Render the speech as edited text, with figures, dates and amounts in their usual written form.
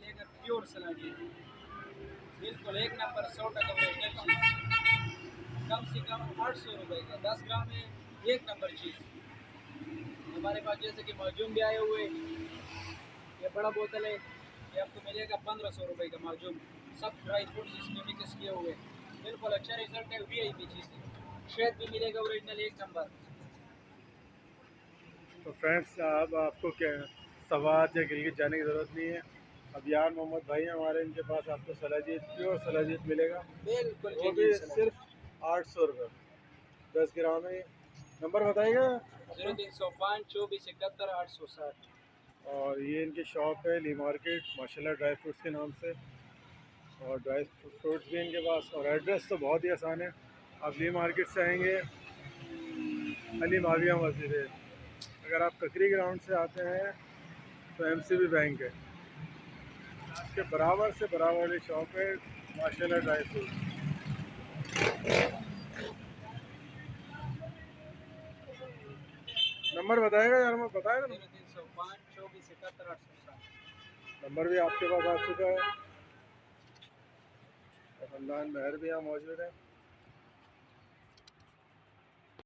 मिलेगा प्योर सलादी, बिल्कुल एक नंबर 100% ओरिजिनल चीज़, कम से कम 800 रुपये का 10 ग्राम में, एक नंबर चीज़। हमारे पास जैसे कि माजूम भी आए हुए, ये बड़ा बोतल है, ये आपको मिलेगा 1500 रुपये का माजूम, सब ड्राई फ्रूट्स इसमें मिक्स किए हुए, बिल्कुल अच्छा रिजल्ट है, VIP चीज़ है। शहद भी मिलेगा ओरिजिनल एक नंबर। तो फ्रेंड्स अब आपको क्या सवाद या गिलगित जाने की ज़रूरत नहीं है। अब यार मोहम्मद भाई हमारे, इनके पास आपको सलाजीत प्योर सलाजीत मिलेगा, बिल्कुल वो भी जेन्युइन सलाद। सिर्फ 800 रुपये 10 ग्राम है। नंबर बताइएगा अपना। 0305 24 71 860। और ये इनकी शॉप है ली मार्केट माशाल्लाह ड्राई फ्रूट्स के नाम से, और ड्राई फ्रूट्स भी इनके पास। और एड्रेस तो बहुत ही आसान है, आप ली मार्केट से आएंगे, अली माविया मस्जिद है। अगर आप ककरी ग्राउंड से आते हैं तो MCB बैंक है, उसके बराबर से बराबर वाली शॉप है माशाल्लाह ड्राई फ्रूट। नंबर बताएगा यार, मैं बताया ना। 0305 24 71 860। नंबर भी आपके पास आ चुका है। और खानदान महर भी यहाँ मौजूद है।